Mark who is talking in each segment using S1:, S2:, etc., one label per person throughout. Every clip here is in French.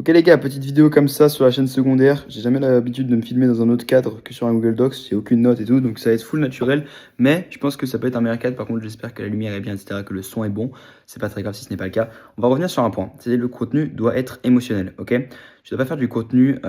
S1: Ok les gars, petite vidéo comme ça sur la chaîne secondaire. J'ai jamais l'habitude de me filmer dans un autre cadre que sur un Google Docs. J'ai aucune note et tout, donc ça va être full naturel. Mais je pense que ça peut être un meilleur cadre. Par contre, j'espère que la lumière est bien, etc., que le son est bon. C'est pas très grave si ce n'est pas le cas. On va revenir sur un point. C'est le contenu doit être émotionnel, ok? Tu dois pas faire du contenu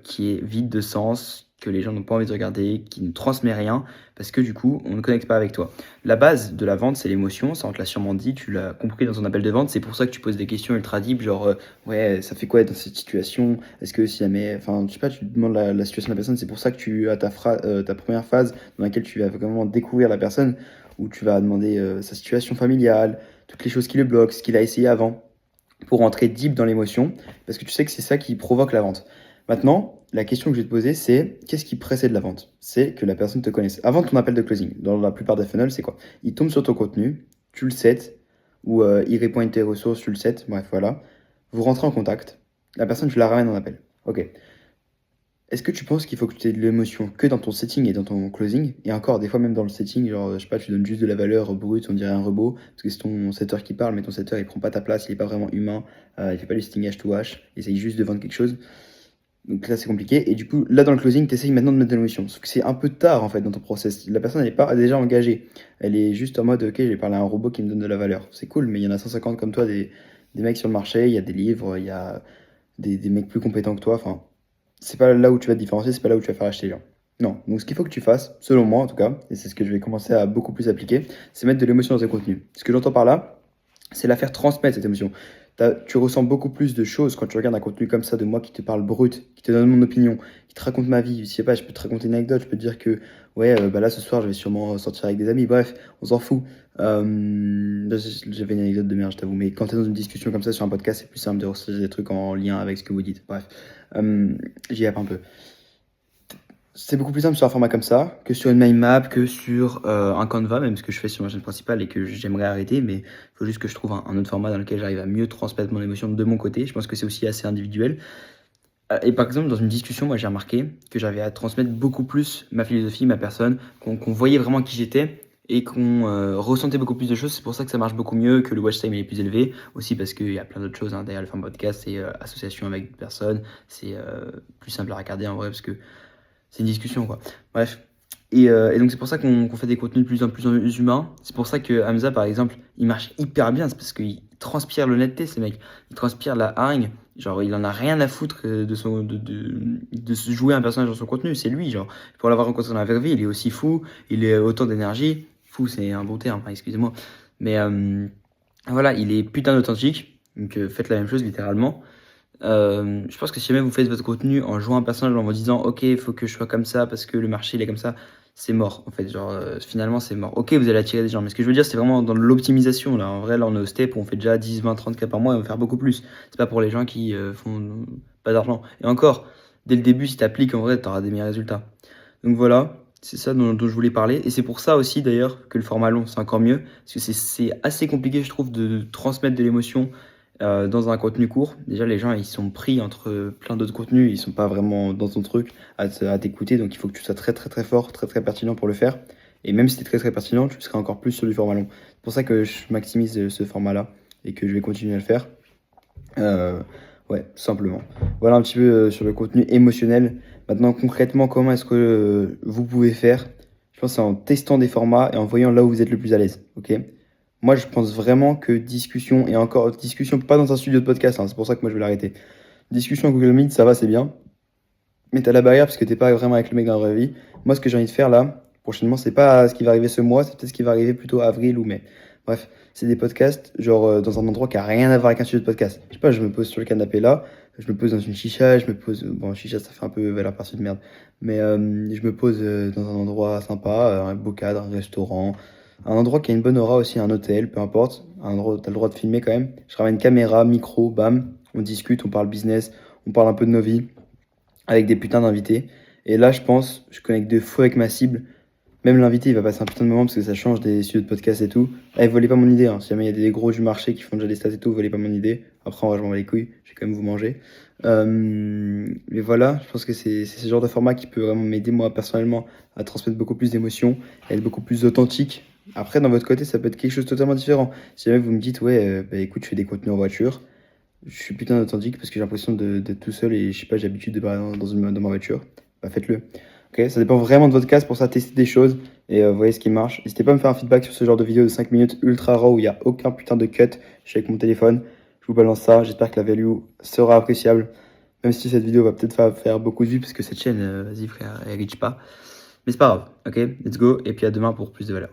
S1: qui est vide de sens, que les gens n'ont pas envie de regarder, qui ne transmet rien, parce que du coup, on ne connecte pas avec toi. La base de la vente, c'est l'émotion. Ça, on te l'a sûrement dit, tu l'as compris dans ton appel de vente. C'est pour ça que tu poses des questions ultra deep, genre ouais, ça fait quoi être dans cette situation? Est-ce que si jamais, enfin, je sais pas, tu demandes la situation de la personne, c'est pour ça que tu as ta première phase dans laquelle tu vas vraiment découvrir la personne, où tu vas demander sa situation familiale, toutes les choses qui le bloquent, ce qu'il a essayé avant, pour rentrer deep dans l'émotion, parce que tu sais que c'est ça qui provoque la vente. Maintenant, la question que je vais te poser, c'est qu'est-ce qui précède la vente? C'est que la personne te connaisse. Avant ton appel de closing, dans la plupart des funnels, c'est quoi? Il tombe sur ton contenu, tu le sets, ou il répond à tes ressources, tu le sets, bref, voilà. Vous rentrez en contact, la personne, tu la ramènes en appel. Ok. Est-ce que tu penses qu'il faut que tu aies de l'émotion que dans ton setting et dans ton closing? Et encore, des fois, même dans le setting, genre, je sais pas, tu donnes juste de la valeur brute, on dirait un robot, parce que c'est ton setter qui parle, mais ton setter, il prend pas ta place, il est pas vraiment humain, il fait pas du sting H2H, il essaye juste de vendre quelque chose. Donc là, c'est compliqué. Et du coup, là, dans le closing, tu essayes maintenant de mettre de l'émotion. Sauf que c'est un peu tard, en fait, dans ton process. La personne, elle n'est pas déjà engagée. Elle est juste en mode, ok, j'ai parlé à un robot qui me donne de la valeur. C'est cool, mais il y en a 150 comme toi, des mecs sur le marché, il y a des livres, il y a des mecs plus compétents que toi. Enfin, c'est pas là où tu vas te différencier, c'est pas là où tu vas faire acheter les gens. Non. Donc, ce qu'il faut que tu fasses, selon moi en tout cas, et c'est ce que je vais commencer à beaucoup plus appliquer, c'est mettre de l'émotion dans tes contenus. Ce que j'entends par là, c'est la faire transmettre cette émotion. Tu ressens beaucoup plus de choses quand tu regardes un contenu comme ça de moi qui te parle brut, qui te donne mon opinion, qui te raconte ma vie. Je sais pas, je peux te raconter une anecdote, je peux te dire que ouais, bah là ce soir je vais sûrement sortir avec des amis. Bref, on s'en fout. Là, j'avais une anecdote de merde, je t'avoue, mais quand tu es dans une discussion comme ça sur un podcast, c'est plus simple de ressortir des trucs en lien avec ce que vous dites. Bref, j'y appe un peu. C'est beaucoup plus simple sur un format comme ça que sur une mind map, que sur un Canva, même ce que je fais sur ma chaîne principale et que j'aimerais arrêter, mais il faut juste que je trouve un autre format dans lequel j'arrive à mieux transmettre mon émotion de mon côté. Je pense que c'est aussi assez individuel. Et par exemple, dans une discussion, moi j'ai remarqué que j'avais à transmettre beaucoup plus ma philosophie, ma personne, qu'on voyait vraiment qui j'étais et qu'on ressentait beaucoup plus de choses. C'est pour ça que ça marche beaucoup mieux, que le watch time il est plus élevé. Aussi parce qu'il y a plein d'autres choses hein, derrière le format podcast, c'est association avec d'autres personnes, c'est plus simple à regarder en vrai parce que c'est une discussion, quoi. Bref. Et donc, c'est pour ça qu'on fait des contenus de plus en plus humains. C'est pour ça que Hamza, par exemple, il marche hyper bien. C'est parce qu'il transpire l'honnêteté, ces mecs. Il transpire la hargne. Genre, il en a rien à foutre de se jouer un personnage dans son contenu. C'est lui, genre. Pour l'avoir rencontré dans la vraie vie, il est aussi fou. Il est autant d'énergie. Fou, c'est un bon terme, hein, excusez-moi. Mais voilà, il est putain d'authentique. Donc, faites la même chose, littéralement. Je pense que si jamais vous faites votre contenu en jouant un personnage en vous disant ok il faut que je sois comme ça parce que le marché il est comme ça, c'est mort en fait, genre finalement c'est mort. Ok vous allez attirer des gens, mais ce que je veux dire c'est vraiment dans l'optimisation là. En vrai là on est au step où on fait déjà 10, 20, 30 cas par mois et on va faire beaucoup plus. C'est pas pour les gens qui font pas d'argent. Et encore, dès le début si t'appliques en vrai t'auras des meilleurs résultats. Donc voilà, c'est ça dont je voulais parler. Et c'est pour ça aussi d'ailleurs que le format long c'est encore mieux. Parce que c'est assez compliqué je trouve de transmettre de l'émotion dans un contenu court. Déjà, les gens, ils sont pris entre plein d'autres contenus, ils sont pas vraiment dans ton truc à t'écouter, donc il faut que tu sois très très très fort, très très pertinent pour le faire. Et même si tu es très très pertinent, tu seras encore plus sur du format long. C'est pour ça que je maximise ce format-là et que je vais continuer à le faire. Euh, ouais, tout simplement. Voilà un petit peu sur le contenu émotionnel. Maintenant, concrètement, comment est-ce que vous pouvez faire? Je pense que c'est en testant des formats et en voyant là où vous êtes le plus à l'aise. Ok? Moi, je pense vraiment que discussion, et encore discussion, pas dans un studio de podcast, hein, c'est pour ça que moi je vais l'arrêter. Discussion Google Meet, ça va, c'est bien. Mais t'as la barrière parce que t'es pas vraiment avec le mec dans la vraie vie. Moi, ce que j'ai envie de faire là, prochainement, c'est pas ce qui va arriver ce mois, c'est peut-être ce qui va arriver plutôt avril ou mai. Bref, c'est des podcasts, genre dans un endroit qui a rien à voir avec un studio de podcast. Je sais pas, je me pose sur le canapé là, je me pose dans une chicha, je me pose. Bon, chicha, ça fait un peu valeur perçue de merde. Mais je me pose dans un endroit sympa, un beau cadre, un restaurant, un endroit qui a une bonne aura aussi, un hôtel, peu importe. Un endroit où t'as le droit de filmer quand même. Je ramène caméra, micro, bam, on discute, on parle business, on parle un peu de nos vies avec des putains d'invités. Et là, je pense, je connecte de fou avec ma cible. Même l'invité, il va passer un putain de moment parce que ça change des studios de podcast et tout. Eh, volez pas mon idée, hein. Si jamais il y a des gros du marché qui font déjà des stats et tout, volez pas mon idée. Après, en vrai, je m'en bats les couilles, je vais quand même vous manger. Mais voilà, je pense que c'est ce genre de format qui peut vraiment m'aider, moi, personnellement, à transmettre beaucoup plus d'émotions, à être beaucoup plus authentique. Après, dans votre côté, ça peut être quelque chose de totalement différent. Si jamais vous me dites, ouais, bah écoute, je fais des contenus en voiture, je suis putain authentique parce que j'ai l'impression d'être tout seul et je sais pas, j'ai l'habitude de parler dans ma voiture. Bah faites-le. Ok, ça dépend vraiment de votre cas, c'est pour ça testez des choses et voyez ce qui marche. N'hésitez pas à me faire un feedback sur ce genre de vidéo de 5 minutes ultra raw où il n'y a aucun putain de cut. Je suis avec mon téléphone, je vous balance ça, j'espère que la value sera appréciable. Même si cette vidéo va peut-être pas faire beaucoup de vues parce que cette chaîne, vas-y frère, elle reach pas. Mais c'est pas grave, ok, let's go et puis à demain pour plus de valeur.